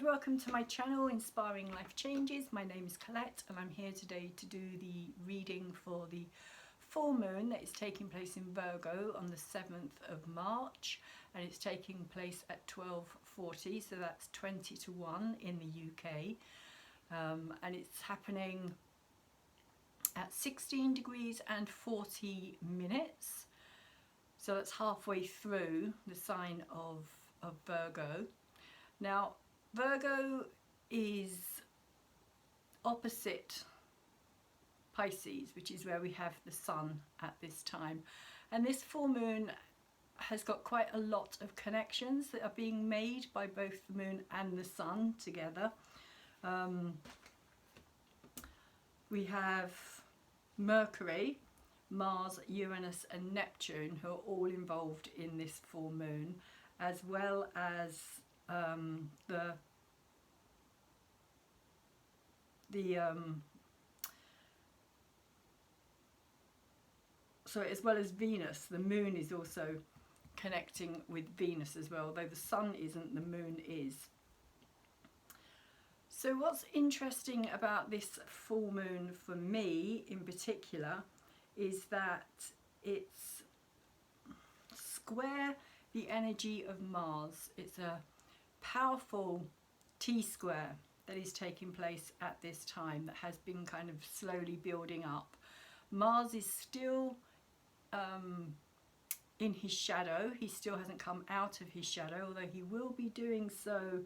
and welcome to my channel Inspiring Life Changes. My name is Colette and I'm here today to do the reading for the full moon that is taking place in Virgo on the 7th of March, and it's taking place at 12:40, so that's 20 to 1 in the UK, and it's happening at 16 degrees and 40 minutes, so that's halfway through the sign of Virgo. Now, Virgo is opposite Pisces, which is where we have the sun at this time. And this full moon has got quite a lot of connections that are being made by both the moon and the sun together. We have Mercury, Mars, Uranus and Neptune, who are all involved in this full moon, as well as as well as Venus. The moon is also connecting with Venus as well, though the sun isn't, the moon is. So what's interesting about this full moon for me in particular is that it's square the energy of Mars. It's a powerful T-square that is taking place at this time that has been kind of slowly building up. Mars is still in his shadow. He still hasn't come out of his shadow, although he will be doing so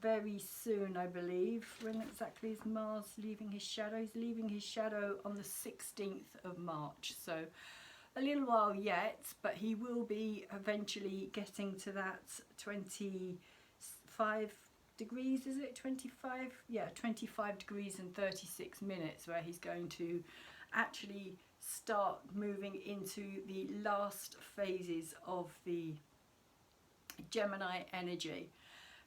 very soon, I believe. When exactly is Mars leaving his shadow? He's leaving his shadow on the 16th of March, so a little while yet, but he will be eventually getting to that 25 degrees, is it 25? Yeah, 25 degrees and 36 minutes, where he's going to actually start moving into the last phases of the Gemini energy.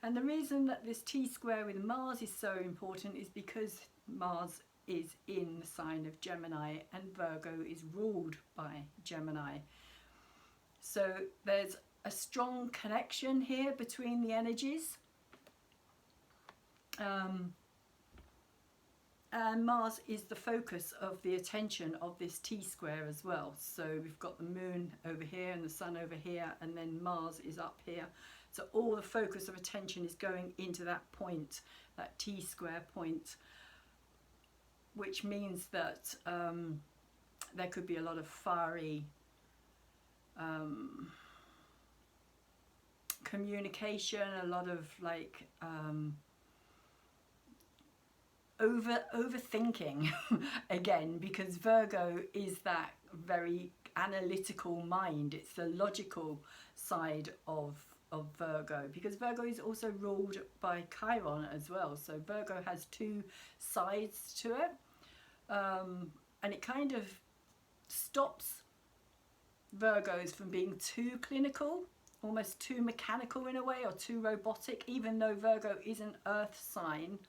And the reason that this T-square with Mars is so important is because Mars is in the sign of Gemini and Virgo is ruled by Gemini. So there's a strong connection here between the energies. And Mars is the focus of the attention of this T-square as well. So we've got the moon over here and the sun over here, and then Mars is up here. So all the focus of attention is going into that point, that T-square point, which means that there could be a lot of fiery communication, a lot of like overthinking again, because Virgo is that very analytical mind. It's the logical side of Virgo, because Virgo is also ruled by Chiron as well. So Virgo has two sides to it, and it kind of stops Virgos from being too clinical, almost too mechanical in a way, or too robotic, even though Virgo is an earth sign.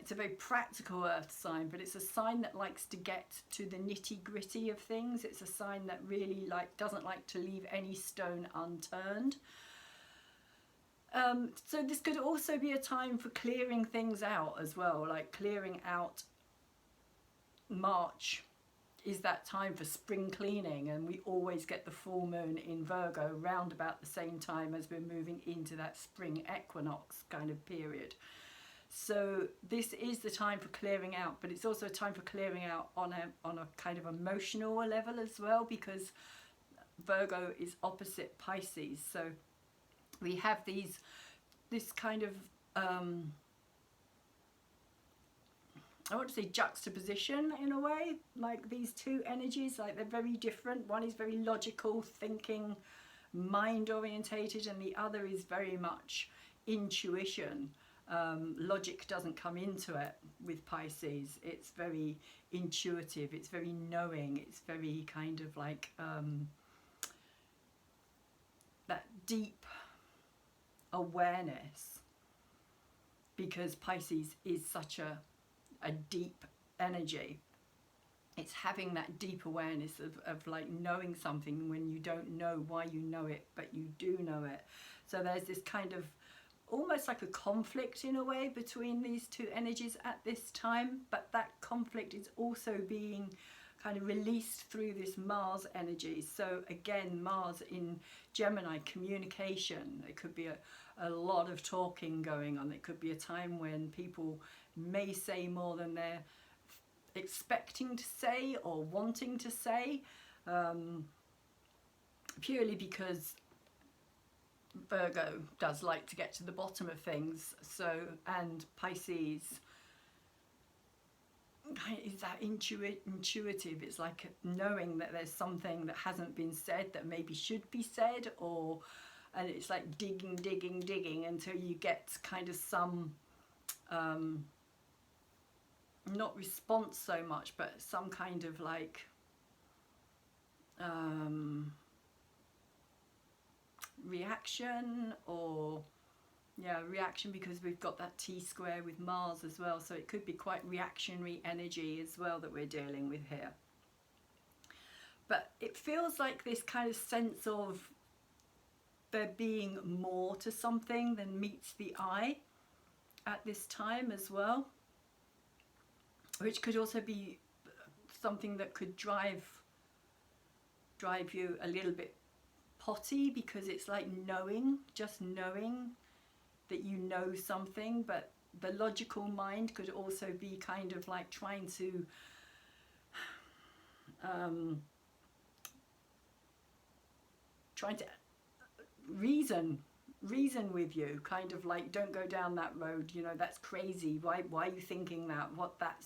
It's a very practical earth sign, but it's a sign that likes to get to the nitty-gritty of things. It's a sign that really doesn't like to leave any stone unturned. So this could also be a time for clearing things out as well, like clearing out. March is that time for spring cleaning, and we always get the full moon in Virgo round about the same time as we're moving into that spring equinox kind of period. So this is the time for clearing out, but it's also a time for clearing out on a kind of emotional level as well, because Virgo is opposite Pisces. So we have this kind of I want to say juxtaposition in a way, like these two energies, like they're very different. One is very logical, thinking, mind orientated, and the other is very much intuition. Logic doesn't come into it with Pisces. It's very intuitive, it's very knowing, it's very kind of like that deep awareness, because Pisces is such a deep energy. It's having that deep awareness of like knowing something when you don't know why you know it, but you do know it. So there's this kind of almost like a conflict in a way between these two energies at this time, but that conflict is also being kind of released through this Mars energy. So again, Mars in Gemini, communication. It could be a lot of talking going on. It could be a time when people may say more than they're expecting to say or wanting to say, purely because Virgo does like to get to the bottom of things. So, and Pisces is that intuitive. It's like knowing that there's something that hasn't been said that maybe should be said, or and it's like digging until you get kind of some not response so much, but some kind of like reaction, or reaction, because we've got that T-square with Mars as well, so it could be quite reactionary energy as well that we're dealing with here. But it feels like this kind of sense of there being more to something than meets the eye at this time as well, which could also be something that could drive you a little bit potty, because it's like just knowing that you know something, but the logical mind could also be kind of like trying to reason with you, kind of like, don't go down that road, you know, that's crazy, why are you thinking that,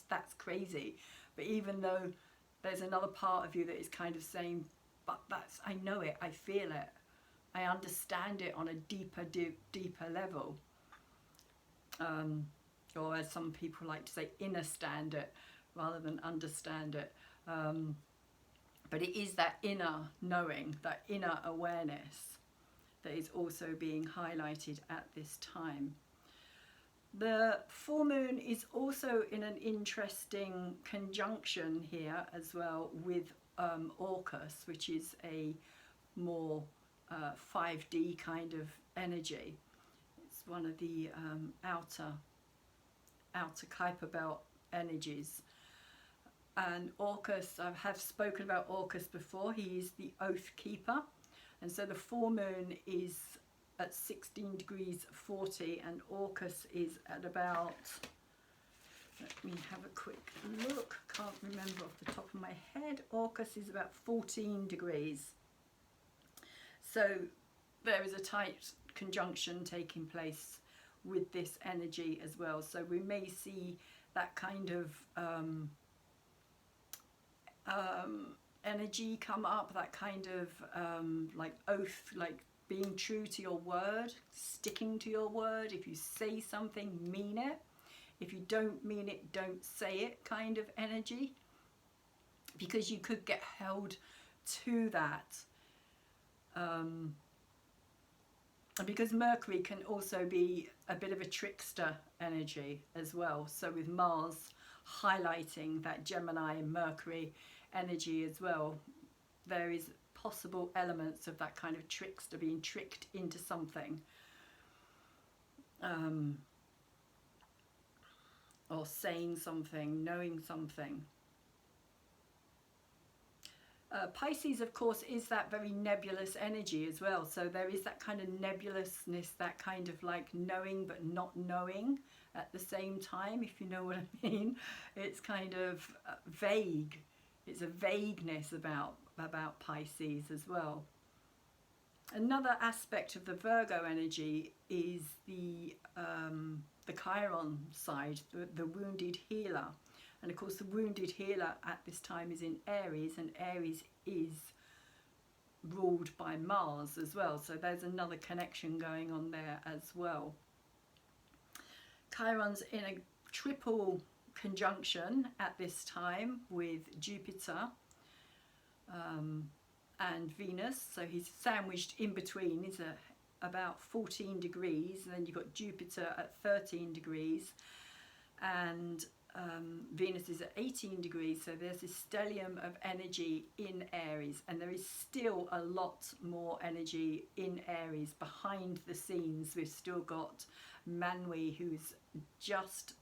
that's crazy. But even though there's another part of you that is kind of saying, but I know it, I feel it, I understand it on a deeper level, or as some people like to say, understand it rather than understand it. But it is that inner knowing, that inner awareness, that is also being highlighted at this time. The full moon is also in an interesting conjunction here as well with Orcus, which is a more 5D kind of energy. It's one of the outer Kuiper belt energies. And Orcus, I have spoken about Orcus before. He is the oath keeper, and so the full moon is at 16 degrees 40, and Orcus is at about, let me have a quick look, can't remember off the top of my head, Orcus is about 14 degrees. So there is a tight conjunction taking place with this energy as well. So we may see that kind of energy come up, that kind of like oath, like being true to your word, sticking to your word. If you say something, mean it. If you don't mean it, don't say it kind of energy, because you could get held to that. And because Mercury can also be a bit of a trickster energy as well. So with Mars highlighting that Gemini and Mercury energy as well, there is possible elements of that kind of trickster, being tricked into something, or saying something, knowing something. Pisces, of course, is that very nebulous energy as well. So there is that kind of nebulousness, that kind of like knowing but not knowing at the same time, if you know what I mean. It's kind of vague. It's a vagueness about Pisces as well. Another aspect of the Virgo energy is the Chiron side, the wounded healer. And of course the wounded healer at this time is in Aries, and Aries is ruled by Mars as well. So there's another connection going on there as well. Chiron's in a triple conjunction at this time with Jupiter and Venus. So he's sandwiched in between. He's about 14 degrees, and then you've got Jupiter at 13 degrees. And Venus is at 18 degrees, so there's this stellium of energy in Aries, and there is still a lot more energy in Aries behind the scenes. We've still got Manwy, who's just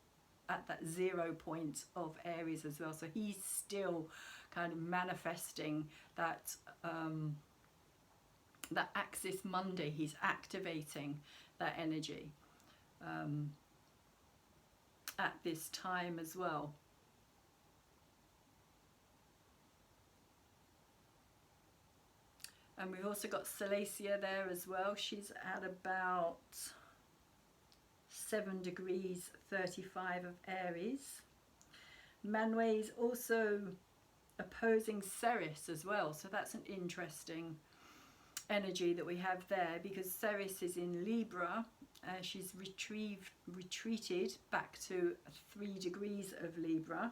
at that 0 point of Aries as well, so he's still kind of manifesting that that axis Monday. He's activating that energy at this time as well. And we've also got Salacia there as well. She's at about 7 degrees 35 of Aries. Manwy is also opposing Ceres as well, so that's an interesting energy that we have there, because Ceres is in Libra. She's retreated back to 3 degrees of Libra.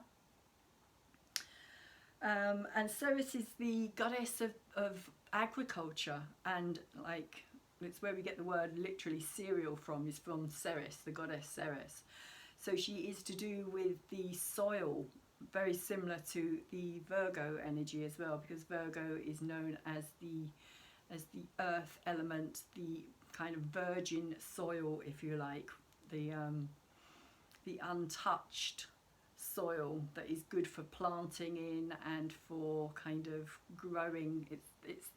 And Ceres is the goddess of agriculture, and like it's where we get the word literally cereal from, is from Ceres, the goddess Ceres. So she is to do with the soil, very similar to the Virgo energy as well, because Virgo is known as the earth element, the kind of virgin soil, if you like, the untouched soil that is good for planting in and for kind of growing. It's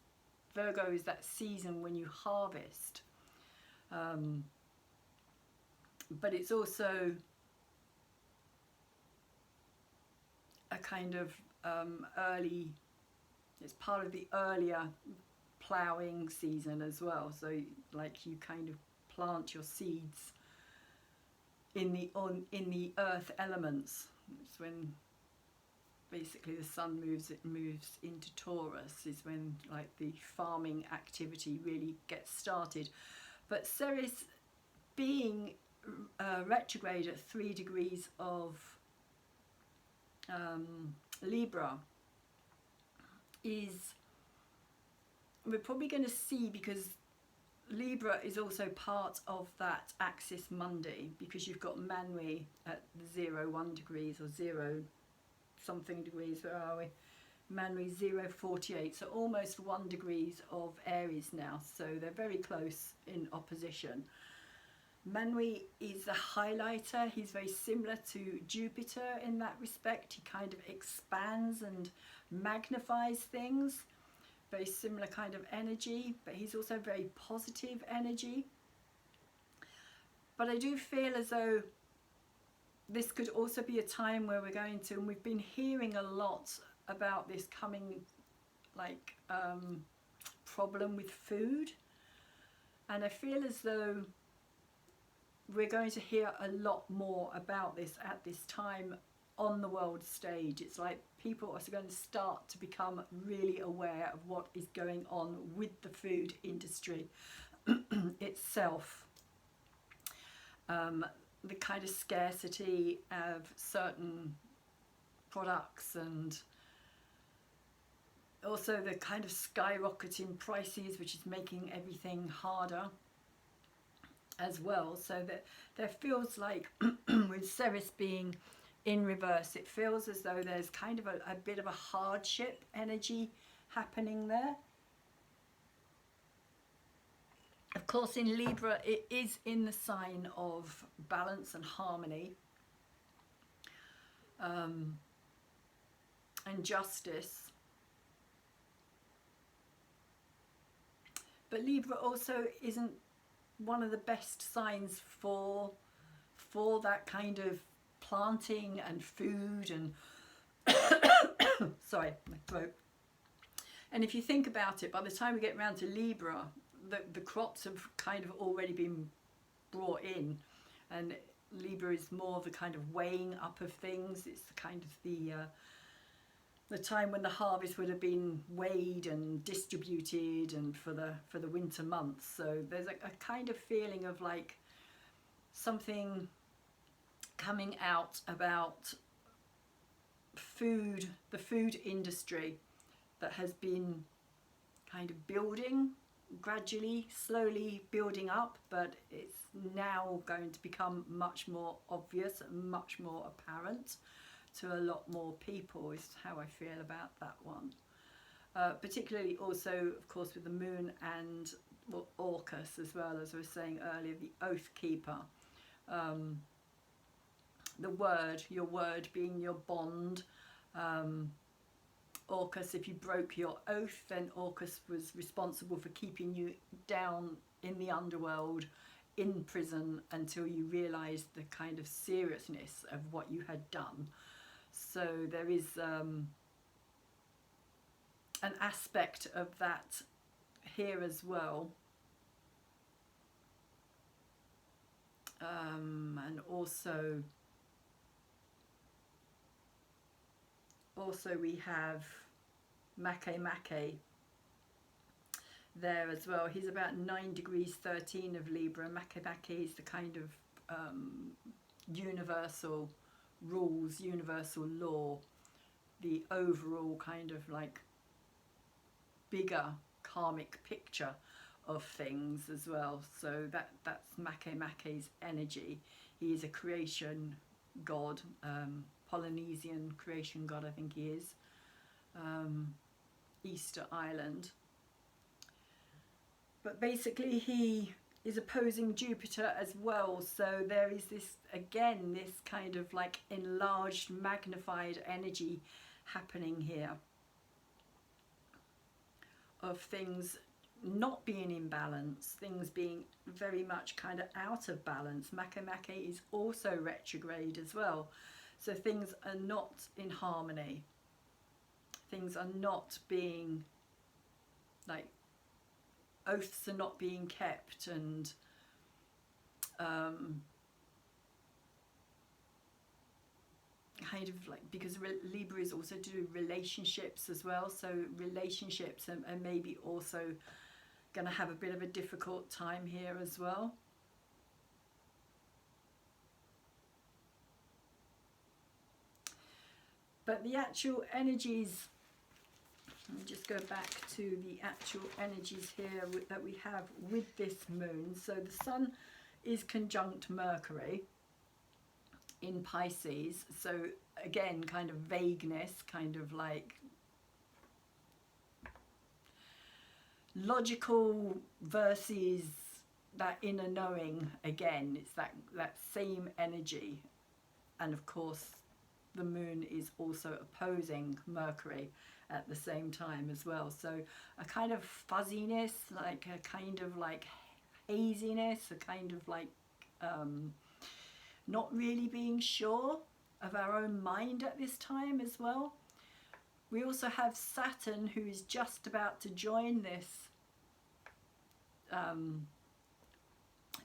Virgo is that season when you harvest, but it's also a kind of early, it's part of the earlier ploughing season as well, so like you kind of plant your seeds in the earth elements. It's when basically the sun moves into Taurus, is when like the farming activity really gets started. But Ceres being retrograde at 3 degrees of Libra is, we're probably going to see, because Libra is also part of that axis Monday, because you've got Manwy at 0 degrees or 0 something degrees, where are we? Manwy 0.48, so almost 1 degrees of Aries now, so they're very close in opposition. Manwy is a highlighter. He's very similar to Jupiter in that respect. He kind of expands and magnifies things. Very similar kind of energy, but he's also very positive energy. But I do feel as though this could also be a time where we're going to, and we've been hearing a lot about this coming like problem with food, and I feel as though we're going to hear a lot more about this at this time on the world stage. It's like people are going to start to become really aware of what is going on with the food industry itself. The kind of scarcity of certain products, and also the kind of skyrocketing prices, which is making everything harder as well. So that there feels like with Ceres being in reverse, it feels as though there's kind of a bit of a hardship energy happening there. Of course, in Libra, it is in the sign of balance and harmony, and justice. But Libra also isn't one of the best signs for that kind of planting and food and sorry, my throat. And if you think about it, by the time we get around to Libra, the crops have kind of already been brought in, and Libra is more the kind of weighing up of things. It's the kind of the time when the harvest would have been weighed and distributed, and for the winter months. So there's a kind of feeling of like something coming out about food, the food industry that has been kind of building gradually, slowly building up, but it's now going to become much more obvious and much more apparent to a lot more people, is how I feel about that one. Particularly also, of course, with the moon and, well, Orcus as well, as I was saying earlier, the oath keeper. The word, your word being your bond. Orcus, if you broke your oath, then Orcus was responsible for keeping you down in the underworld, in prison, until you realised the kind of seriousness of what you had done. So there is an aspect of that here as well. And also we have Make there as well. He's about 9 degrees 13 of Libra. Make is the kind of universal rules, universal law, the overall kind of like bigger karmic picture of things as well. So that's Make's energy. He is a creation god, Polynesian creation god, I think he is. Easter Island. But basically he is opposing Jupiter as well, so there is this, again, this kind of like enlarged, magnified energy happening here of things not being in balance, things being very much kind of out of balance. Make is also retrograde as well, so things are not in harmony, things are not being, like, oaths are not being kept, and kind of like, because Libra is also to do relationships as well, so relationships are maybe also going to have a bit of a difficult time here as well. But the actual energies, let me just go back to the actual energies here that we have with this moon. So the sun is conjunct Mercury in Pisces, so again, kind of vagueness, kind of like logical versus that inner knowing. Again, it's that same energy. And of course the moon is also opposing Mercury at the same time as well, so a kind of fuzziness, like a kind of like haziness, a kind of like not really being sure of our own mind at this time as well. We also have Saturn, who is just about to join this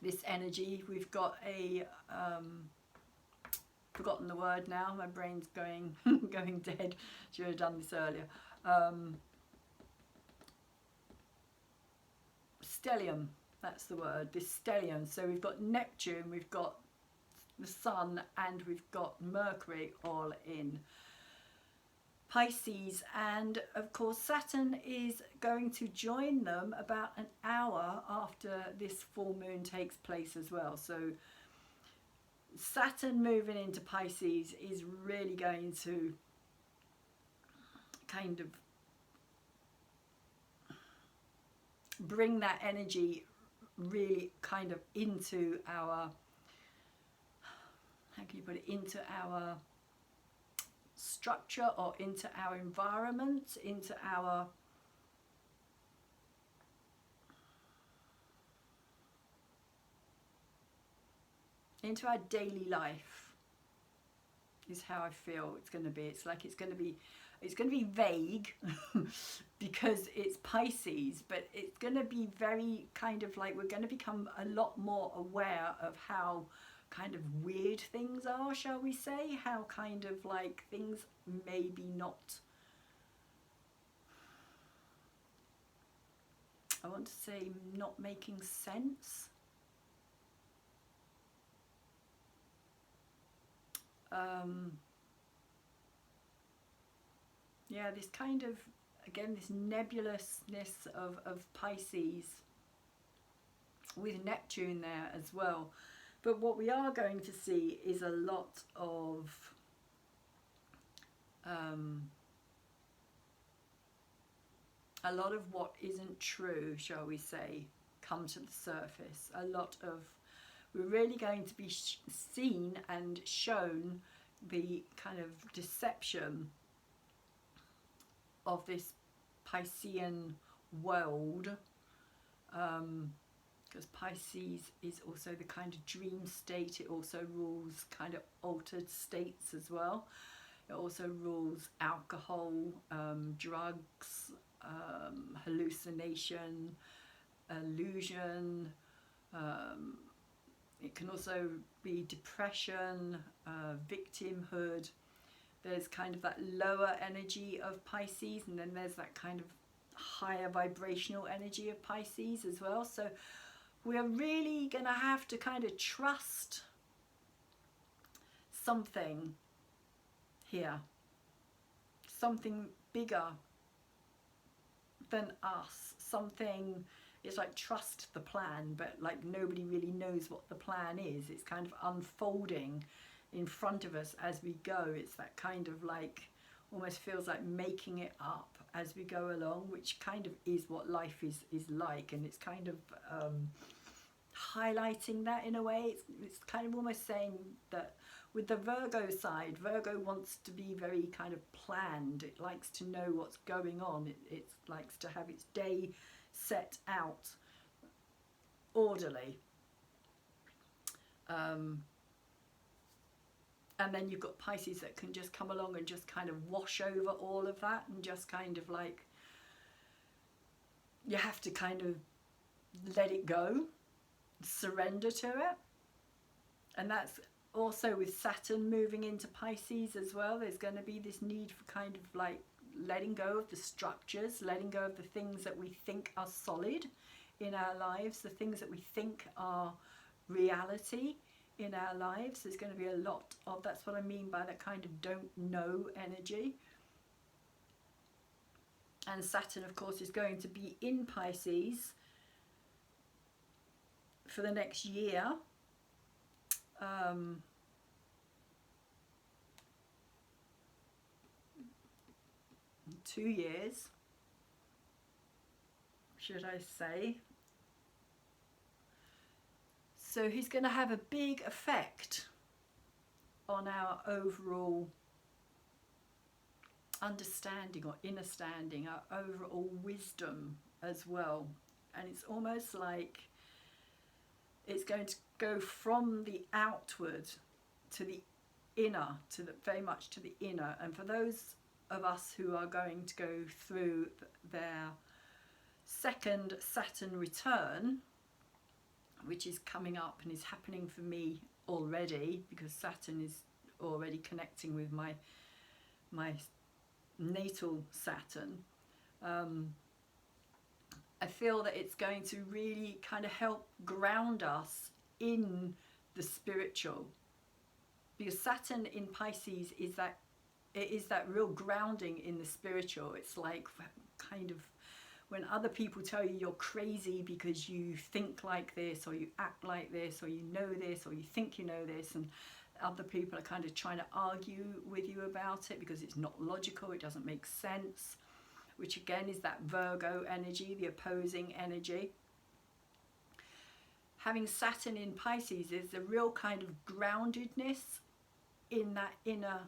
this energy. We've got a forgotten the word now, my brain's going going dead, should have done this earlier. Stellium, that's the word, this stellium. So we've got Neptune, we've got the Sun, and we've got Mercury all in Pisces, and of course Saturn is going to join them about an hour after this full moon takes place as well. So Saturn moving into Pisces is really going to kind of bring that energy really kind of into our, how can you put it, into our structure, or into our environment, into our daily life, is how I feel it's going to be. It's like it's going to be vague because it's Pisces, but it's going to be very kind of like, we're going to become a lot more aware of how kind of weird things are, shall we say, how kind of like things maybe not, I want to say, not making sense. Yeah, this kind of again, this nebulousness of Pisces with Neptune there as well. But what we are going to see is a lot of what isn't true, shall we say, come to the surface. We're really going to be seen and shown the kind of deception of this Piscean world, because Pisces is also the kind of dream state. It also rules kind of altered states as well. It also rules alcohol, drugs, hallucination, illusion. It can also be depression, victimhood. There's kind of that lower energy of Pisces, and then there's that kind of higher vibrational energy of Pisces as well. So we're really going to have to kind of trust something here, something bigger than us, something. It's like trust the plan, but like nobody really knows what the plan is. It's kind of unfolding in front of us as we go. It's that kind of like, almost feels like making it up as we go along, which kind of is what life is like. And it's kind of highlighting that in a way. It's kind of almost saying that with the Virgo side, Virgo wants to be very kind of planned. It likes to know what's going on. It likes to have its day set out orderly. And then you've got Pisces that can just come along and just kind of wash over all of that, and just kind of like, you have to kind of let it go, surrender to it. And that's also with Saturn moving into Pisces as well. There's going to be this need for kind of like letting go of the structures, letting go of the things that we think are solid in our lives, the things that we think are reality in our lives. There's going to be a lot of, that's what I mean by that kind of don't know energy. And Saturn, of course, is going to be in Pisces for the next year. 2 years, should I say. So he's going to have a big effect on our overall understanding or inner standing, our overall wisdom as well. And it's almost like it's going to go from the outward to the inner, very much to the inner. And for those of us who are going to go through their second Saturn return, which is coming up and is happening for me already, because Saturn is already connecting with my natal Saturn, I feel that it's going to really kind of help ground us in the spiritual, because Saturn in Pisces is that, it is that real grounding in the spiritual. It's like kind of when other people tell you you're crazy because you think like this, or you act like this, or you know this, or you think you know this, and other people are kind of trying to argue with you about it because it's not logical, it doesn't make sense, which again is that Virgo energy, the opposing energy. Having Saturn in Pisces is a real kind of groundedness in that inner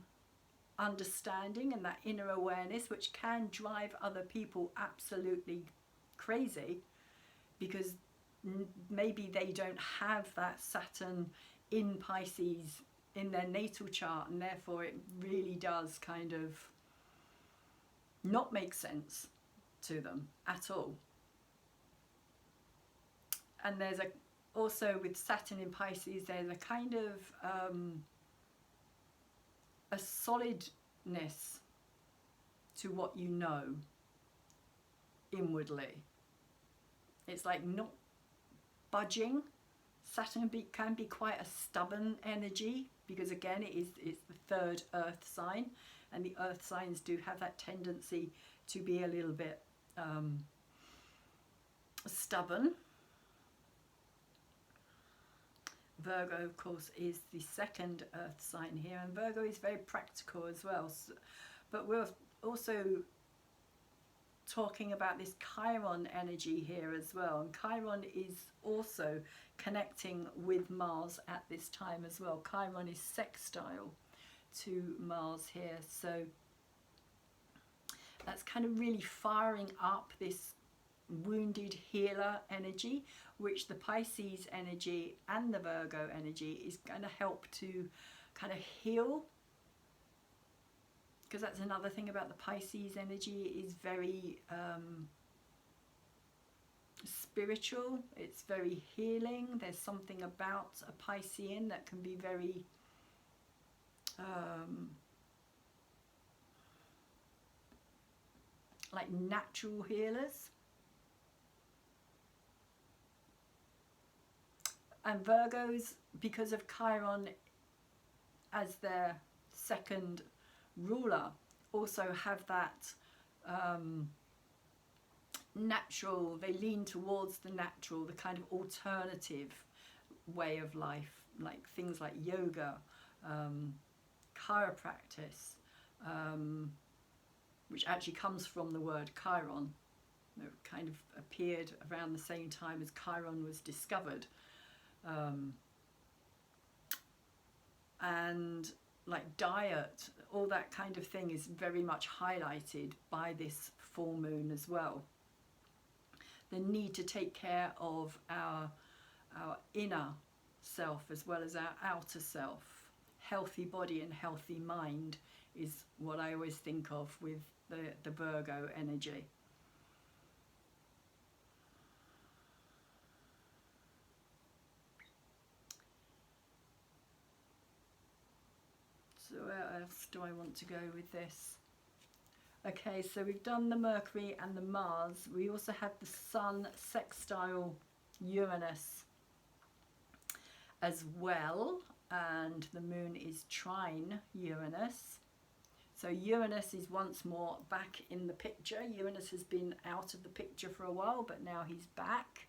understanding and that inner awareness, which can drive other people absolutely crazy because maybe they don't have that Saturn in Pisces in their natal chart, and therefore it really does kind of not make sense to them at all. And there's also with Saturn in Pisces, there's a kind of a solidness to what you know inwardly. It's like not budging. Saturn can be quite a stubborn energy, because again it's the third earth sign, and the earth signs do have that tendency to be a little bit stubborn. Virgo, of course, is the second earth sign here, and Virgo is very practical as well. So, but we're also talking about this Chiron energy here as well, and Chiron is also connecting with Mars at this time as well. Chiron is sextile to Mars here, so that's kind of really firing up this wounded healer energy, which the Pisces energy and the Virgo energy is going to help to kind of heal. Because that's another thing about the Pisces energy, is very spiritual, it's very healing. There's something about a Piscean that can be very like natural healers. And Virgos, because of Chiron as their second ruler, also have that natural, they lean towards the natural, the kind of alternative way of life, like things like yoga, chiropractic, which actually comes from the word Chiron. It kind of appeared around the same time as Chiron was discovered. And like diet, all that kind of thing is very much highlighted by this full moon as well. The need to take care of our inner self as well as our outer self. Healthy body and healthy mind is what I always think of with the Virgo energy. So where else do I want to go with this? Okay, so we've done the Mercury and the Mars. We also have the Sun sextile Uranus as well, and the Moon is trine Uranus. So Uranus is once more back in the picture. Uranus has been out of the picture for a while, but now he's back,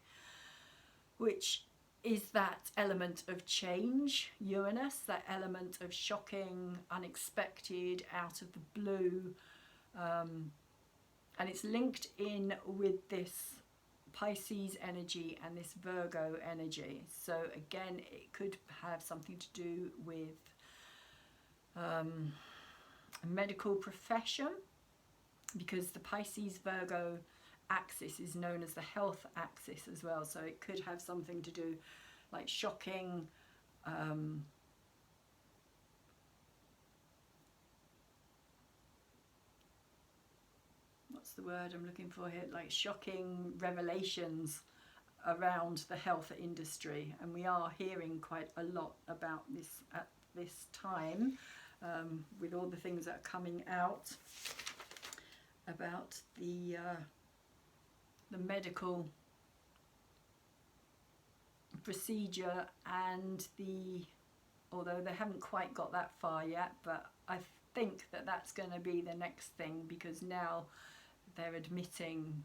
which is that element of change, Uranus, that element of shocking, unexpected, out of the blue. And it's linked in with this Pisces energy and this Virgo energy. So again, it could have something to do with a medical profession, because the Pisces Virgo axis is known as the health axis as well. So it could have something to do like shocking what's the word I'm looking for here, like shocking revelations around the health industry, and we are hearing quite a lot about this at this time, with all the things that are coming out about the medical procedure, and although they haven't quite got that far yet, but I think that that's going to be the next thing, because now they're admitting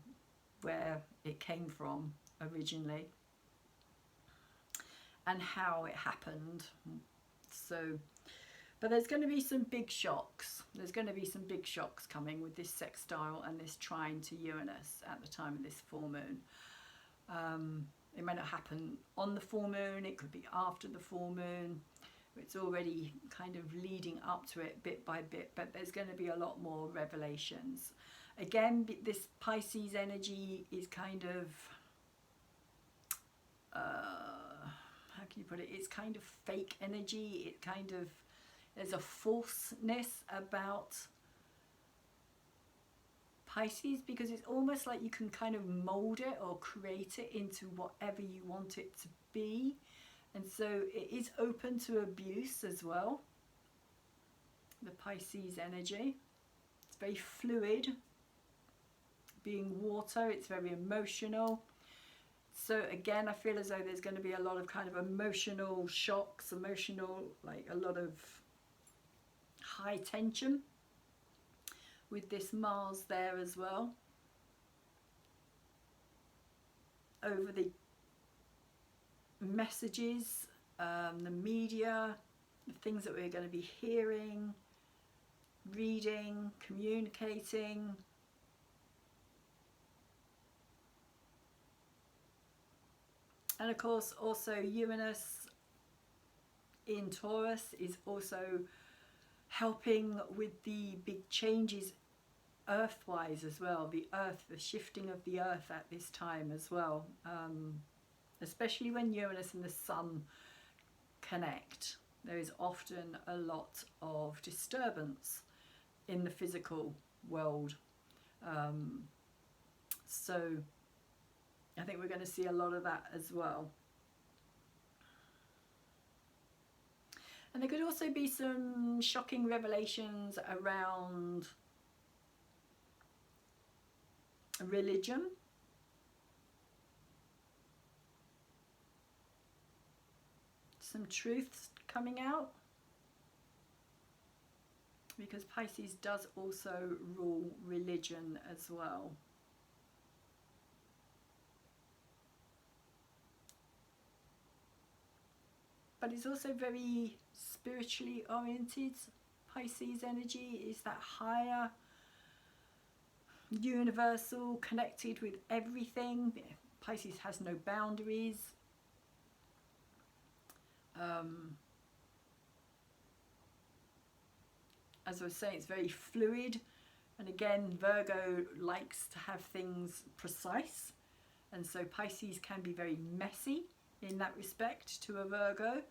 where it came from originally and how it happened. So, but there's going to be some big shocks. There's going to be some big shocks coming with this sextile and this trine to Uranus at the time of this full moon. It may not happen on the full moon, it could be after the full moon. It's already kind of leading up to it bit by bit, but there's going to be a lot more revelations. Again, this Pisces energy is kind of, how can you put it? It's kind of fake energy. It kind of, there's a falseness about Pisces, because it's almost like you can kind of mold it or create it into whatever you want it to be. And so it is open to abuse as well, the Pisces energy. It's very fluid. Being water, it's very emotional. So again, I feel as though there's going to be a lot of kind of emotional shocks, like a lot of high tension with this Mars there as well, over the messages, the media, the things that we're going to be hearing, reading, communicating. And of course also Uranus in Taurus is also helping with the big changes earth-wise as well, the earth, the shifting of the earth at this time as well, especially when Uranus and the Sun connect. There is often a lot of disturbance in the physical world, so I think we're going to see a lot of that as well. And there could also be some shocking revelations around religion. Some truths coming out, because Pisces does also rule religion as well. But it's also very spiritually oriented. Pisces energy is that higher, universal, connected with everything. Pisces has no boundaries. As I was saying, it's very fluid, and again Virgo likes to have things precise, and so Pisces can be very messy in that respect to a Virgo.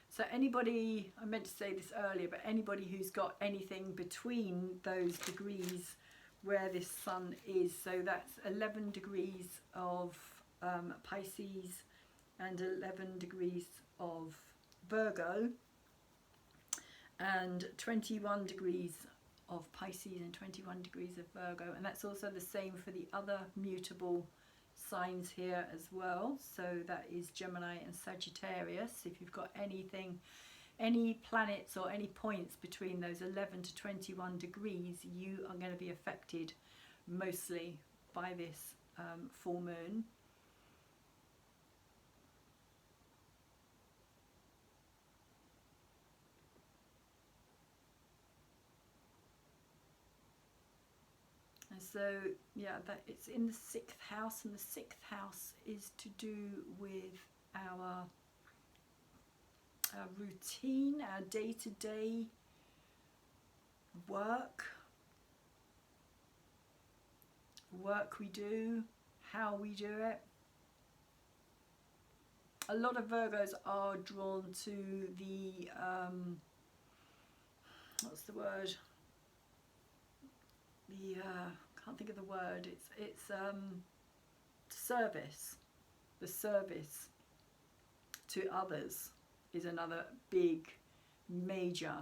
So anybody, I meant to say this earlier, but anybody who's got anything between those degrees where this Sun is, so that's 11 degrees of Pisces and 11 degrees of Virgo, and 21 degrees of Pisces and 21 degrees of Virgo, and that's also the same for the other mutable signs here as well. So that is Gemini and Sagittarius. If you've got anything, any planets or any points between those 11 to 21 degrees, you are going to be affected mostly by this full moon. And so, yeah, that it's in the 6th house, and the 6th house is to do with our routine, our day-to-day work we do, how we do it. A lot of Virgos are drawn to the, what's the word? The, can't think of the word, it's service. The service to others is another big, major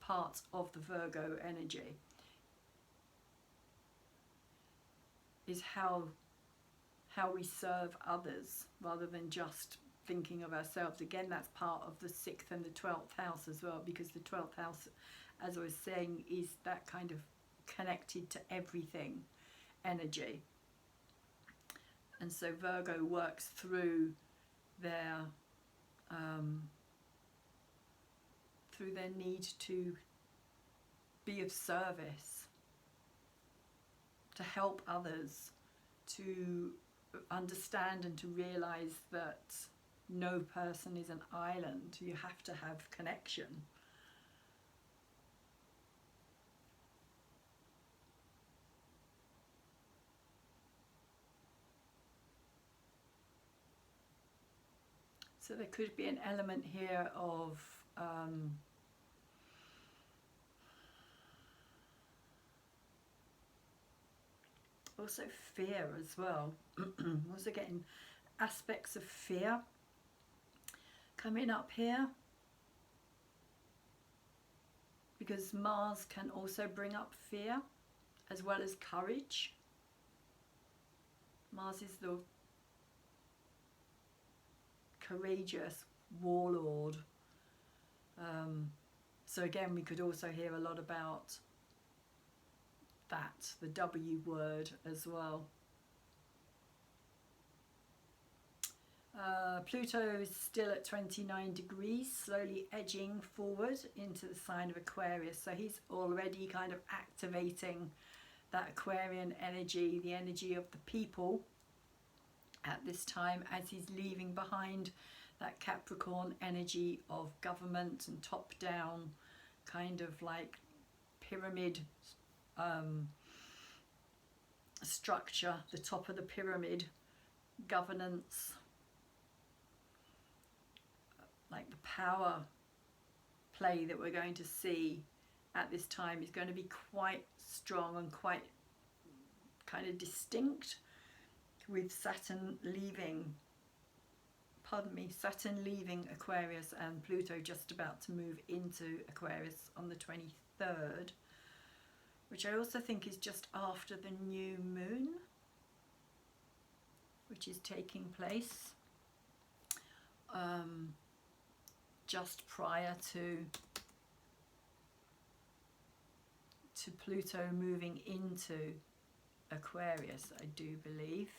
part of the Virgo energy, is how we serve others rather than just thinking of ourselves. Again, that's part of the 6th and the 12th house as well, because the 12th house, as I was saying, is that kind of connected to everything energy. And so Virgo works through their need to be of service, to help others, to understand and to realize that no person is an island. You have to have connection. So there could be an element here of also fear as well. Also getting aspects of fear coming up here, because Mars can also bring up fear as well as courage. Mars is the courageous warlord. So again, we could also hear a lot about that, the W word as well. Pluto is still at 29 degrees, slowly edging forward into the sign of Aquarius. So he's already kind of activating that Aquarian energy, the energy of the people at this time, as he's leaving behind that Capricorn energy of government and top-down kind of like pyramid structure, the top of the pyramid, governance, like the power play that we're going to see at this time is going to be quite strong and quite kind of distinct, with Saturn leaving, Saturn leaving Aquarius and Pluto just about to move into Aquarius on the 23rd, which I also think is just after the new moon, which is taking place just prior to Pluto moving into Aquarius, I do believe.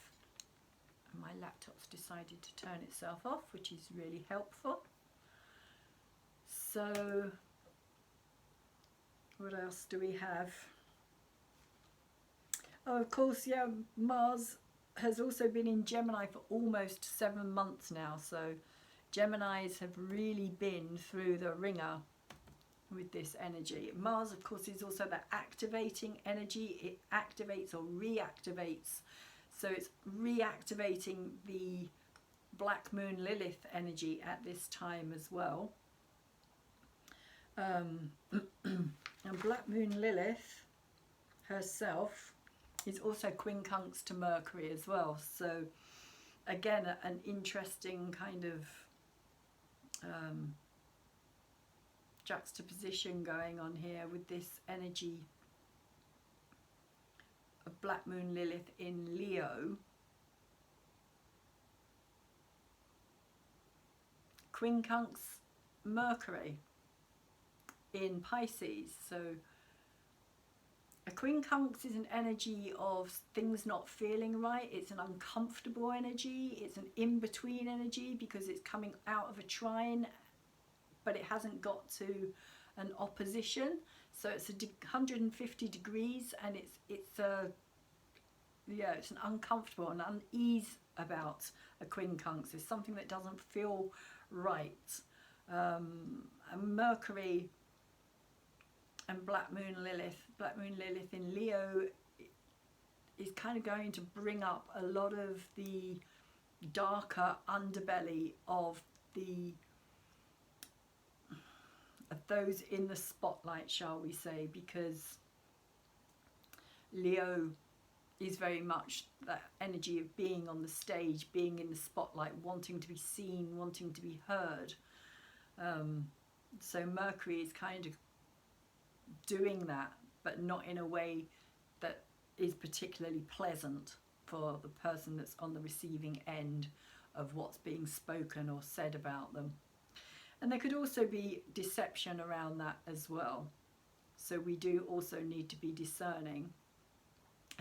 And my laptop's decided to turn itself off, which is really helpful. So what else do we have? Oh, of course, yeah, Mars has also been in Gemini for almost 7 months now, so Geminis have really been through the ringer with this energy. Mars, of course, is also the activating energy. It activates or reactivates. So it's reactivating the Black Moon Lilith energy at this time as well. And Black Moon Lilith herself is also quincunx to Mercury as well. So again, an interesting kind of juxtaposition going on here with this energy of Black Moon Lilith in Leo, quincunx Mercury in Pisces. So a quincunx is an energy of things not feeling right. It's an uncomfortable energy. It's an in-between energy because it's coming out of a trine, but it hasn't got to an opposition. So it's 150 degrees, and it's an uncomfortable and unease about a quincunx. It's something that doesn't feel right. And Mercury and Black Moon Lilith in Leo is kind of going to bring up a lot of the darker underbelly of those in the spotlight, shall we say, because Leo is very much that energy of being on the stage, being in the spotlight, wanting to be seen, wanting to be heard. So Mercury is kind of doing that, but not in a way that is particularly pleasant for the person that's on the receiving end of what's being spoken or said about them. And there could also be deception around that as well. So we do also need to be discerning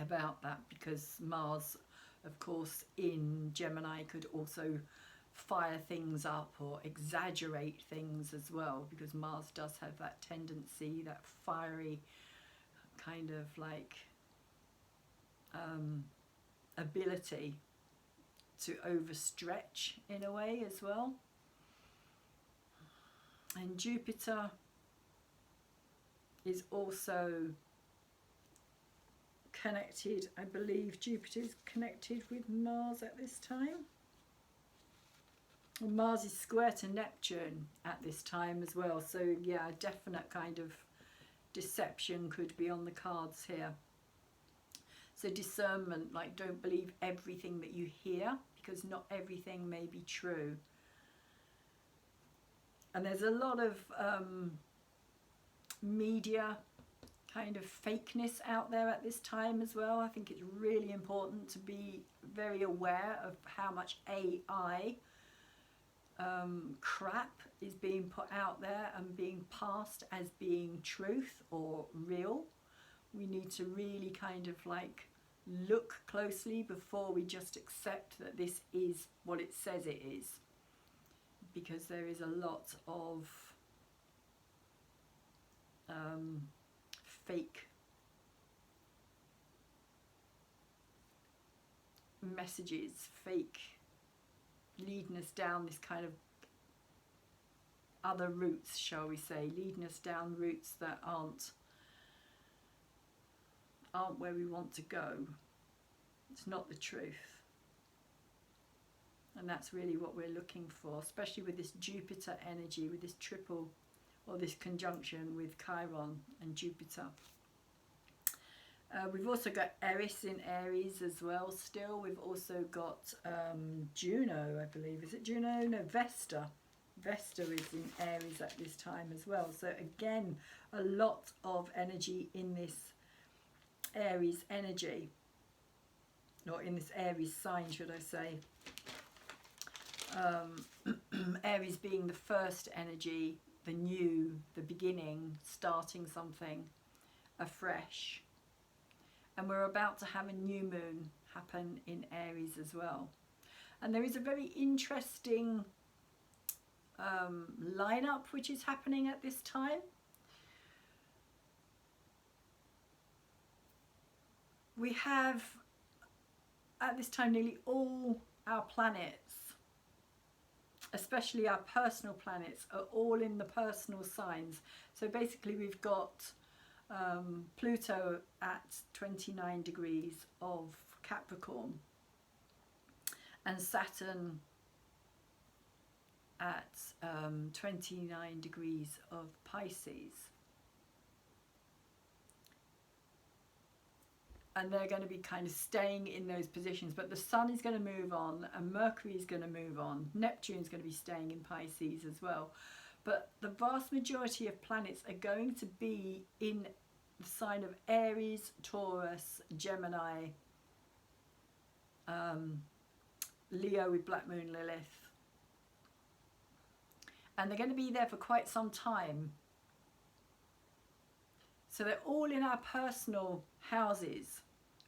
about that, because Mars, of course, in Gemini could also fire things up or exaggerate things as well, because Mars does have that tendency, that fiery kind of like ability to overstretch in a way as well. And Jupiter is also connected, I believe Jupiter is connected with Mars at this time. And Mars is square to Neptune at this time as well. So yeah, a definite kind of deception could be on the cards here. So discernment, like don't believe everything that you hear, because not everything may be true. And there's a lot of media kind of fakeness out there at this time as well. I think it's really important to be very aware of how much AI crap is being put out there and being passed as being truth or real. We need to really kind of like look closely before we just accept that this is what it says it is, because there is a lot of fake messages, fake leading us down this kind of other routes, shall we say, leading us down routes that aren't where we want to go. It's not the truth. And that's really what we're looking for, especially with this Jupiter energy, with this triple or this conjunction with Chiron and Jupiter. We've also got Eris in Aries as well still. We've also got Juno, I believe. Is it Juno? No, Vesta. Vesta is in Aries at this time as well. So again, a lot of energy in this Aries energy. Or in this Aries sign, should I say. Aries being the first energy, the new, the beginning, starting something afresh. And we're about to have a new moon happen in Aries as well. And there is a very interesting lineup which is happening at this time. We have at this time nearly all our planets, especially our personal planets, are all in the personal signs. So basically we've got Pluto at 29 degrees of Capricorn and Saturn at 29 degrees of Pisces. And they're going to be kind of staying in those positions, but the Sun is going to move on and Mercury is going to move on. Neptune is going to be staying in Pisces as well. But the vast majority of planets are going to be in the sign of Aries, Taurus, Gemini, Leo with Black Moon Lilith. And they're going to be there for quite some time. So they're all in our personal houses,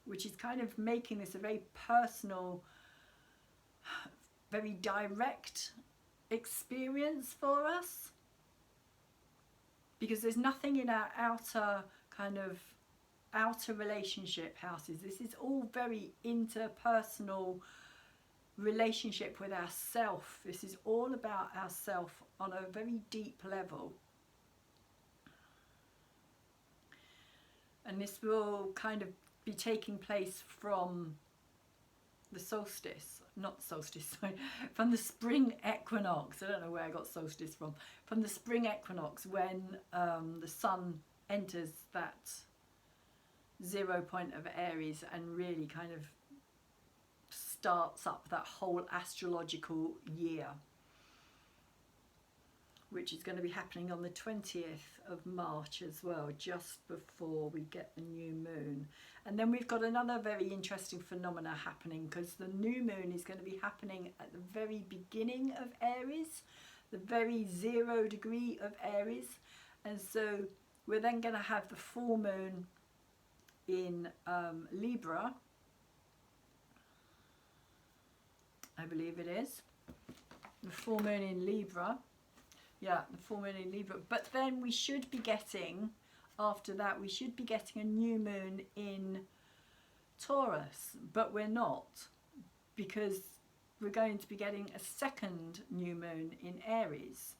which is kind of making this a very personal, very direct experience for us. Because there's nothing in our outer relationship houses. This is all very interpersonal relationship with ourself. This is all about ourself on a very deep level. And this will kind of be taking place from the solstice, not solstice, sorry, from the spring equinox. I don't know where I got solstice from. From the spring equinox, when the sun enters that 0 point of Aries and really kind of starts up that whole astrological year, which is going to be happening on the 20th of March as well, just before we get the new moon. And then we've got another very interesting phenomena happening, because the new moon is going to be happening at the very beginning of Aries, the very 0 degree of Aries. And so we're then going to have the full moon in Libra, I believe it is. The full moon in Libra. Yeah, the full moon in Libra. But then we should be getting, after that, we should be getting a new moon in Taurus. But we're not, because we're going to be getting a second new moon in Aries.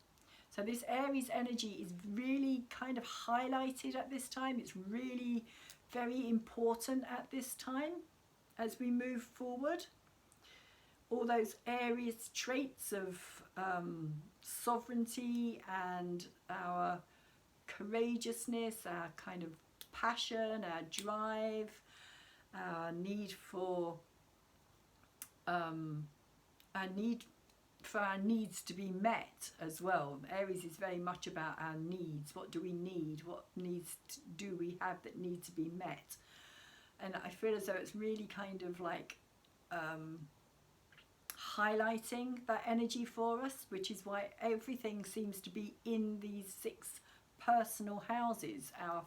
So this Aries energy is really kind of highlighted at this time. It's really very important at this time as we move forward. All those Aries traits of sovereignty and our courageousness, our kind of passion, our drive, our need for our needs to be met as well. Aries is very much about our needs. What do we need? What needs do we have that need to be met? And I feel as though it's really kind of like highlighting that energy for us, which is why everything seems to be in these 6 personal houses, our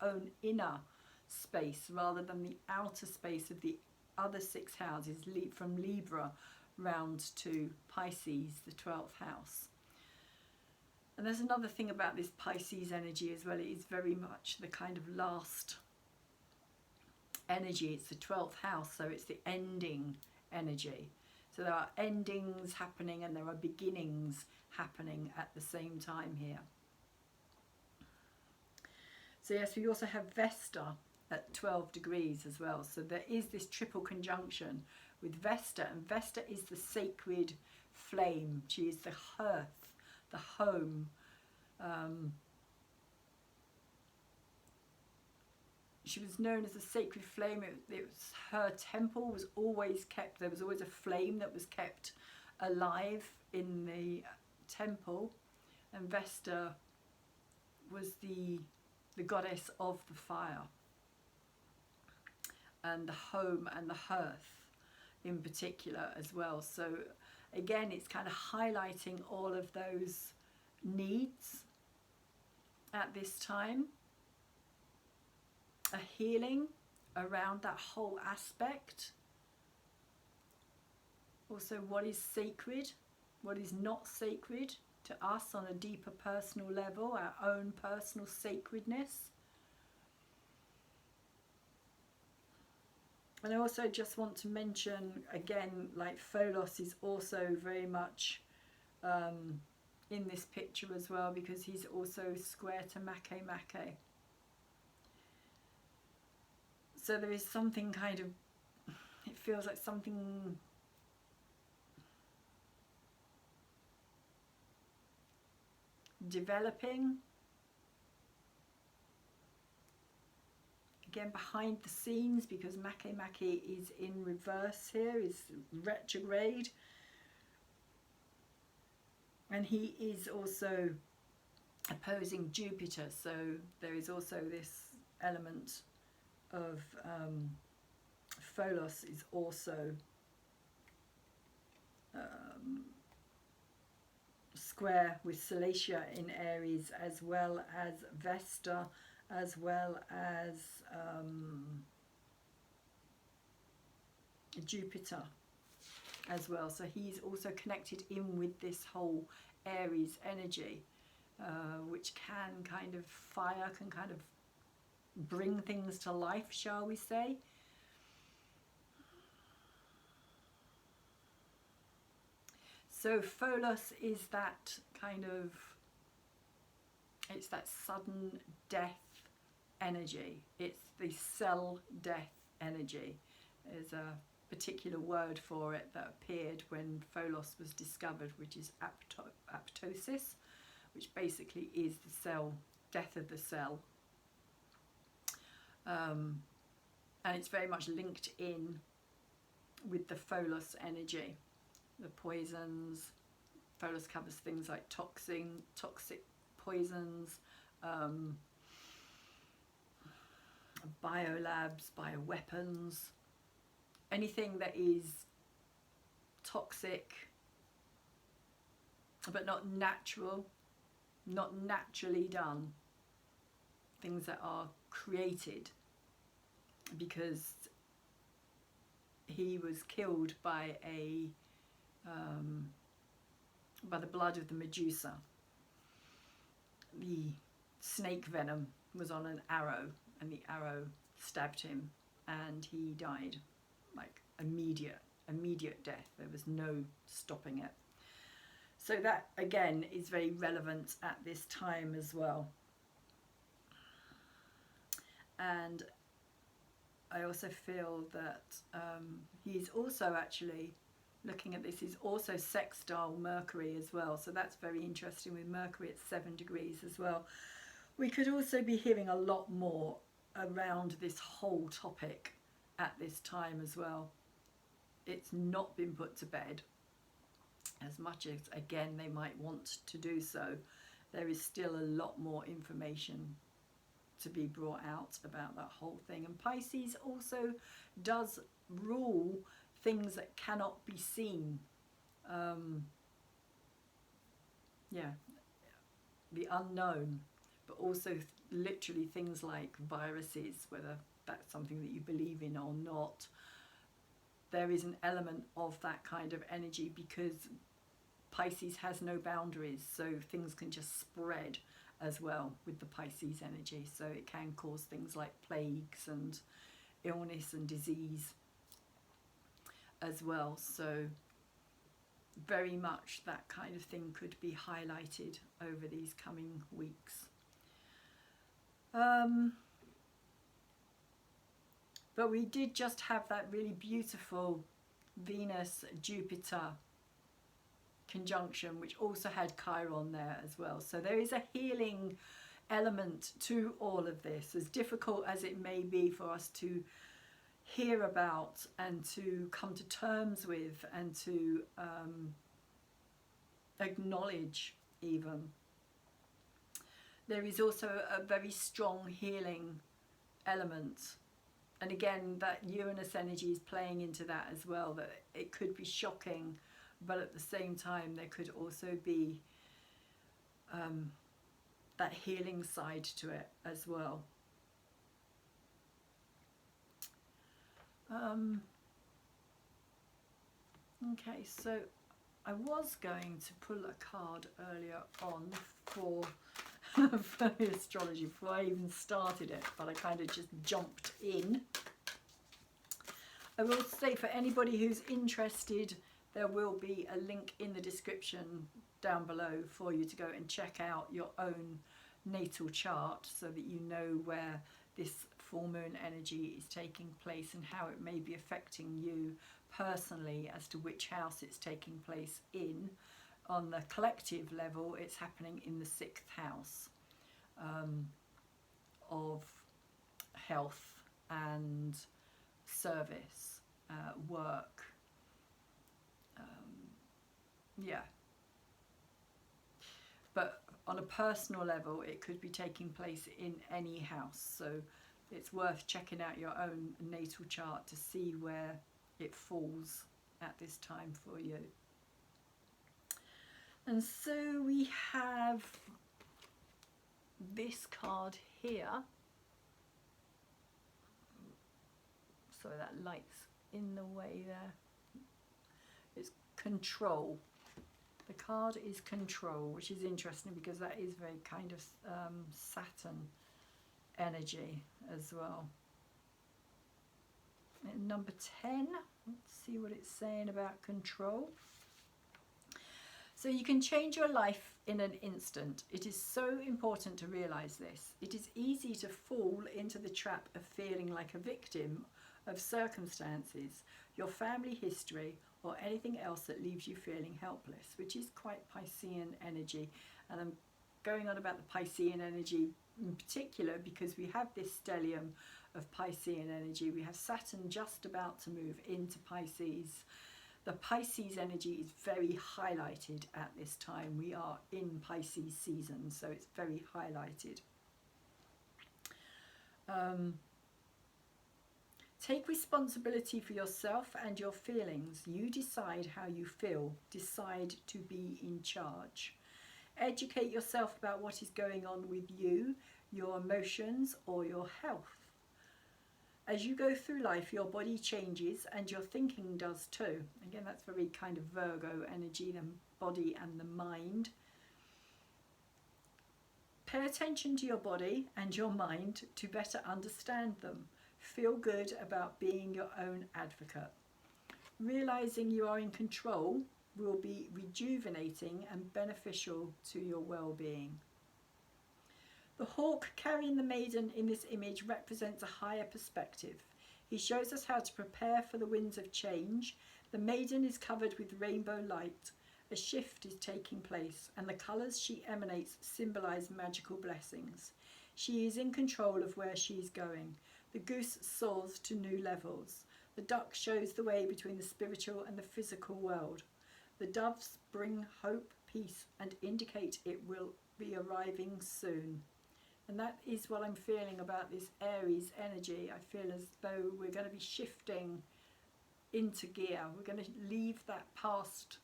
own inner space, rather than the outer space of the other 6 houses, from Libra round to Pisces, the 12th house. And there's another thing about this Pisces energy as well. It is very much the kind of last energy. It's the 12th house, so it's the ending energy. So there are endings happening and there are beginnings happening at the same time here. So yes, we also have Vesta at 12 degrees as well. So there is this triple conjunction with Vesta, and Vesta is the sacred flame. She is the hearth, the home. She was known as the sacred flame. It was, her temple was always kept, there was always a flame that was kept alive in the temple, and Vesta was the goddess of the fire and the home and the hearth in particular as well. So again, it's kind of highlighting all of those needs at this time, a healing around that whole aspect. Also, what is sacred, what is not sacred to us on a deeper personal level, our own personal sacredness. And I also just want to mention again, like Pholos is also very much in this picture as well, because he's also square to Makemake. So there is something kind of, it feels like something developing. Again, behind the scenes, because Makemake is in reverse here, is retrograde. And he is also opposing Jupiter, so there is also this element of Pholos is also square with Salacia in Aries, as well as Vesta, as well as Jupiter as well. So he's also connected in with this whole Aries energy, which can kind of, fire can kind of bring things to life, shall we say. So Pholos is that kind of, it's that sudden death energy. It's the cell death energy. There's a particular word for it that appeared when Pholos was discovered, which is apoptosis, which basically is the cell, death of the cell. And it's very much linked in with the Pholos energy, the poisons. Pholos covers things like toxic poisons, biolabs, bioweapons, anything that is toxic but not natural, not naturally done, things that are created because he was killed by the blood of the Medusa. The snake venom was on an arrow, and the arrow stabbed him, and he died, like immediate death. There was no stopping it. So that again is very relevant at this time as well. And I also feel that he's also actually, looking at this, he's also sextile Mercury as well. So that's very interesting, with Mercury at 7 degrees as well. We could also be hearing a lot more around this whole topic at this time as well. It's not been put to bed, as much as again they might want to do so. There is still a lot more information to be brought out about that whole thing. And Pisces also does rule things that cannot be seen. Yeah, the unknown, but also literally things like viruses, whether that's something that you believe in or not. There is an element of that kind of energy because Pisces has no boundaries, so things can just spread as well with the Pisces energy. So it can cause things like plagues and illness and disease as well. So very much that kind of thing could be highlighted over these coming weeks. But we did just have that really beautiful Venus-Jupiter conjunction, which also had Chiron there as well. So there is a healing element to all of this, as difficult as it may be for us to hear about and to come to terms with and to acknowledge even. There is also a very strong healing element. And again, that Uranus energy is playing into that as well, that it could be shocking, but at the same time there could also be that healing side to it as well. Okay, so I was going to pull a card earlier on for the astrology before I even started it, but I kind of just jumped in. I will say, for anybody who's interested, there will be a link in the description down below for you to go and check out your own natal chart, so that you know where this full moon energy is taking place and how it may be affecting you personally as to which house it's taking place in. On the collective level, it's happening in the 6th house of health and service, work. Yeah. But on a personal level, it could be taking place in any house. So it's worth checking out your own natal chart to see where it falls at this time for you. And so we have this card here. Sorry, that light's in the way there. It's control. The card is control, which is interesting because that is very kind of Saturn energy as well. And number 10, let's see what it's saying about control. So you can change your life in an instant. It is so important to realize this. It is easy to fall into the trap of feeling like a victim of circumstances, your family history, or anything else that leaves you feeling helpless, which is quite Piscean energy. And I'm going on about the Piscean energy in particular because we have this stellium of Piscean energy. We have Saturn just about to move into Pisces. The Pisces energy is very highlighted at this time. We are in Pisces season, so it's very highlighted. Take responsibility for yourself and your feelings. You decide how you feel. Decide to be in charge. Educate yourself about what is going on with you, your emotions, or your health. As you go through life, your body changes and your thinking does too. Again, that's very kind of Virgo energy, the body and the mind. Pay attention to your body and your mind to better understand them. Feel good about being your own advocate. Realizing you are in control will be rejuvenating and beneficial to your well-being. The hawk carrying the maiden in this image represents a higher perspective. He shows us how to prepare for the winds of change. The maiden is covered with rainbow light. A shift is taking place, and the colours she emanates symbolize magical blessings. She is in control of where she is going. The goose soars to new levels. The duck shows the way between the spiritual and the physical world. The doves bring hope, peace, and indicate it will be arriving soon. And that is what I'm feeling about this Aries energy. I feel as though we're going to be shifting into gear. We're going to leave that past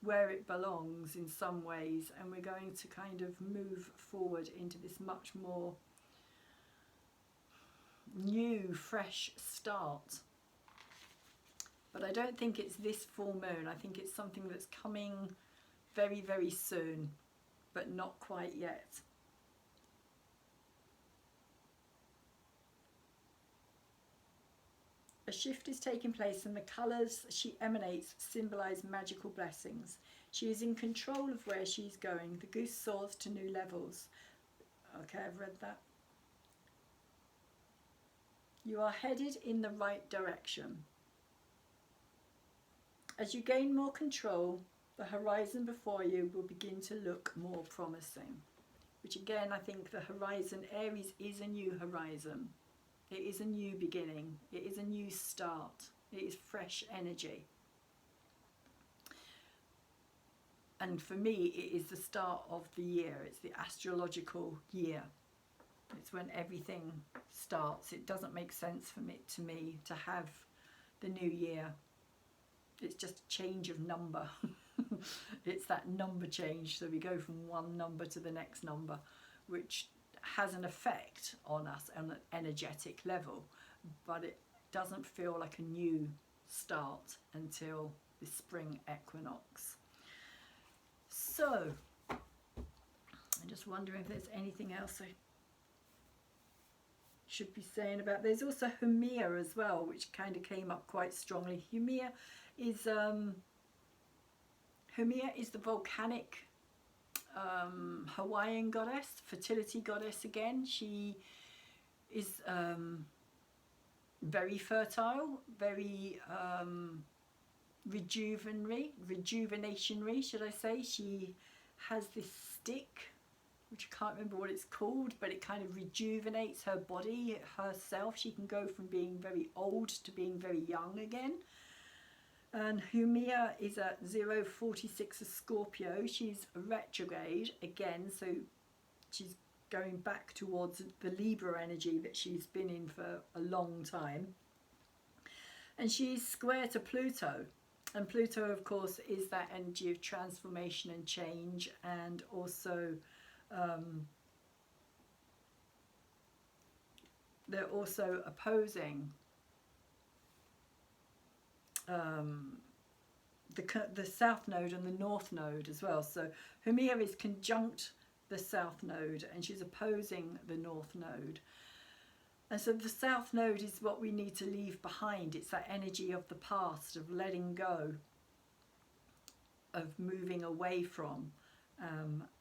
where it belongs in some ways, and we're going to kind of move forward into this much more new, fresh start. But I don't think it's this full moon. I think it's something that's coming very, very soon, but not quite yet. A shift is taking place, and the colours she emanates symbolise magical blessings. She is in control of where she's going. The goose soars to new levels. Okay, I've read that. You are headed in the right direction. As you gain more control, the horizon before you will begin to look more promising. Which again, I think the horizon, Aries, is a new horizon. It is a new beginning. It is a new start. It is fresh energy. And for me, it is the start of the year. It's the astrological year. It's when everything starts. It doesn't make sense for me to have the new year. It's just a change of number. It's that number change. So we go from one number to the next number, which has an effect on us on an energetic level, but it doesn't feel like a new start until the spring equinox. So I'm just wondering if there's anything else I should be saying about. There's also Humir as well, which kind of came up quite strongly. Humir is the volcanic Hawaiian goddess, fertility goddess again. She is very fertile, very rejuvenationary, should I say. She has this stick, which I can't remember what it's called, but it kind of rejuvenates her body, herself. She can go from being very old to being very young again. And Humir is at 046 of Scorpio. She's retrograde again, so she's going back towards the Libra energy that she's been in for a long time. And she's square to Pluto. And Pluto, of course, is that energy of transformation and change, and also they're also opposing the South Node and the North Node as well. So Humir is conjunct the South Node, and she's opposing the North Node. And so the South Node is what we need to leave behind. It's that energy of the past, of letting go, of moving away from.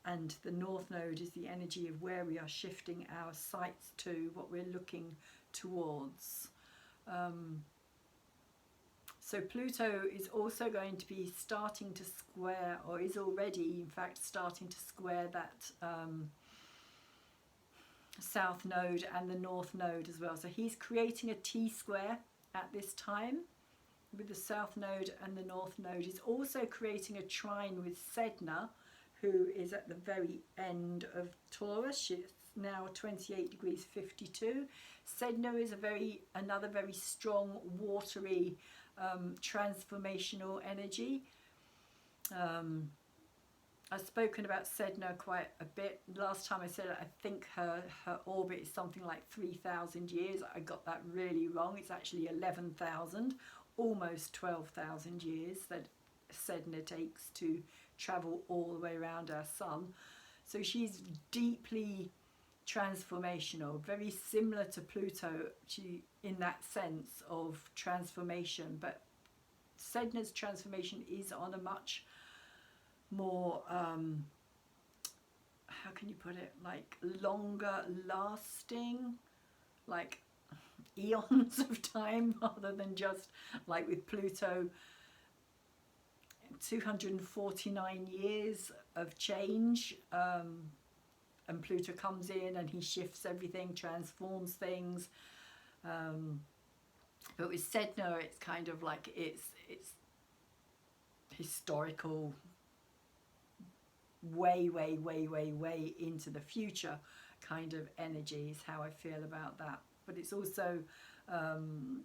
And the North Node is the energy of where we are shifting our sights to, what we're looking towards. So Pluto is also going to be starting to square, or is already in fact starting to square that South Node and the North Node as well. So he's creating a T-square at this time with the South Node and the North Node. He's also creating a trine with Sedna, who is at the very end of Taurus. She's now 28 degrees 52. Sedna is another very strong, watery, transformational energy. I've spoken about Sedna quite a bit. Last time I said it, I think her orbit is something like 3,000 years. I got that really wrong. It's actually 11,000, almost 12,000 years that Sedna takes to travel all the way around our sun. So she's deeply transformational, very similar to Pluto in that sense of transformation, but Sedna's transformation is on a much more how can you put it, like longer lasting, like eons of time, rather than just like with Pluto 249 years of change. And Pluto comes in and he shifts everything, transforms things. But with Sedna, it's kind of like it's historical, way into the future kind of energy is how I feel about that. But it's also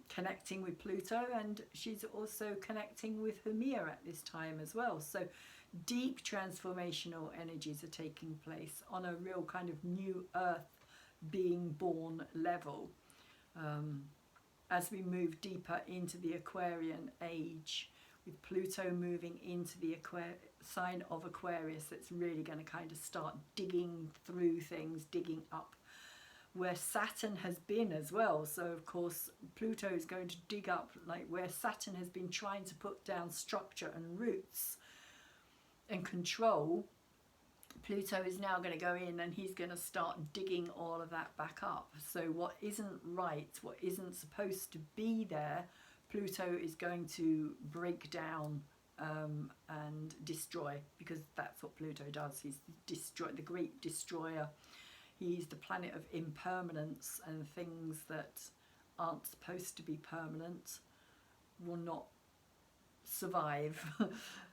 connecting with Pluto, and she's also connecting with Hermia at this time as well. So deep transformational energies are taking place on a real kind of new earth being born level, as we move deeper into the Aquarian age, with Pluto moving into the sign of Aquarius. That's really going to kind of start digging through things, digging up where Saturn has been as well. So of course Pluto is going to dig up like where Saturn has been trying to put down structure and roots and control. Pluto is now going to go in and he's going to start digging all of that back up. So what isn't right, what isn't supposed to be there, Pluto is going to break down and destroy, because that's what Pluto does. He's the great destroyer. He's the planet of impermanence, and things that aren't supposed to be permanent will not survive,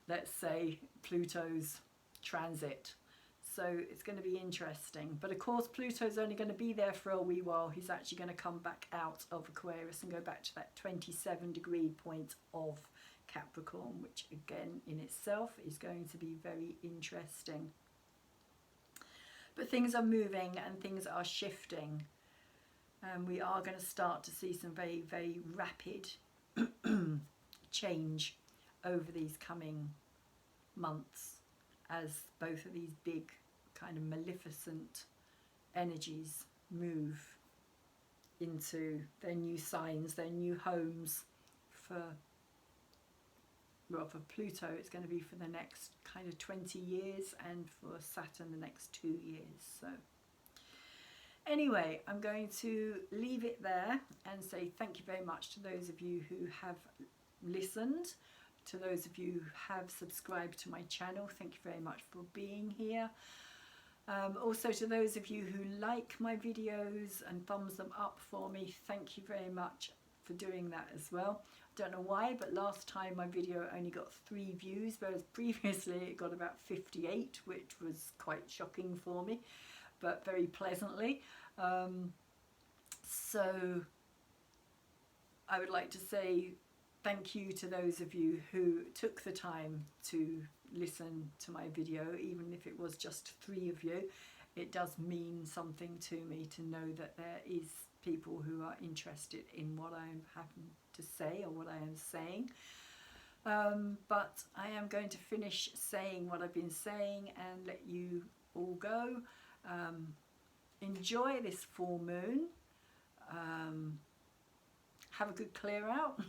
let's say, Pluto's transit. So it's going to be interesting. But of course Pluto's only going to be there for a wee while. He's actually going to come back out of Aquarius and go back to that 27-degree point of Capricorn, which again in itself is going to be very interesting. But things are moving and things are shifting, and we are going to start to see some very, very rapid change over these coming months, as both of these big kind of maleficent energies move into their new signs, their new homes. For Pluto it's going to be for the next kind of 20 years, and for Saturn the next 2 years. So anyway, I'm going to leave it there and say thank you very much to those of you who have listened, to those of you who have subscribed to my channel. Thank you very much for being here. Also to those of you who like my videos and thumbs them up for me, thank you very much for doing that as well. Don't know why, but last time my video only got 3 views, whereas previously it got about 58, which was quite shocking for me, but very pleasantly. So I would like to say thank you to those of you who took the time to listen to my video, even if it was just 3 of you. It does mean something to me to know that there is people who are interested in what I'm having to say or what I am saying. But I am going to finish saying what I've been saying and let you all go. Enjoy this full moon. Have a good clear out,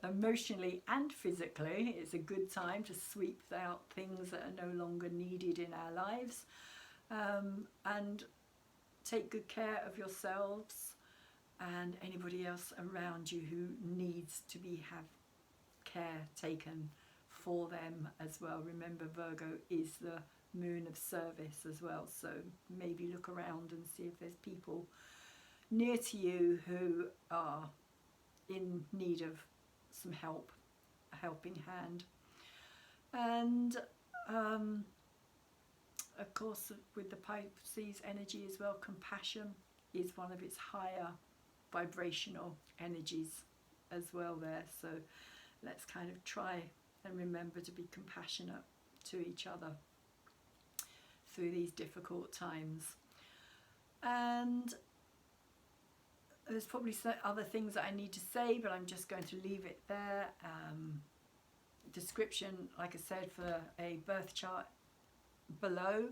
emotionally and physically. It's a good time to sweep out things that are no longer needed in our lives, and take good care of yourselves and anybody else around you who needs to have care taken for them as well. Remember, Virgo is the moon of service as well, so maybe look around and see if there's people near to you who are in need of some help, a helping hand. And of course with the Pisces energy as well, compassion is one of its higher vibrational energies as well there. So let's kind of try and remember to be compassionate to each other through these difficult times. And there's probably other things that I need to say, but I'm just going to leave it there. Description, like I said, for a birth chart below.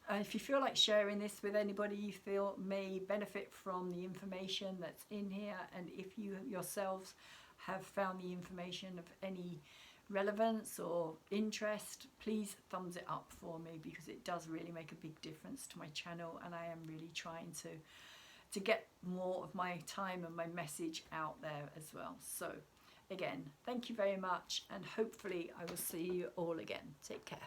And if you feel like sharing this with anybody you feel may benefit from the information that's in here, and if you yourselves have found the information of any relevance or interest, please thumbs it up for me, because it does really make a big difference to my channel, and I am really trying to get more of my time and my message out there as well. So again, thank you very much, and hopefully I will see you all again. Take care.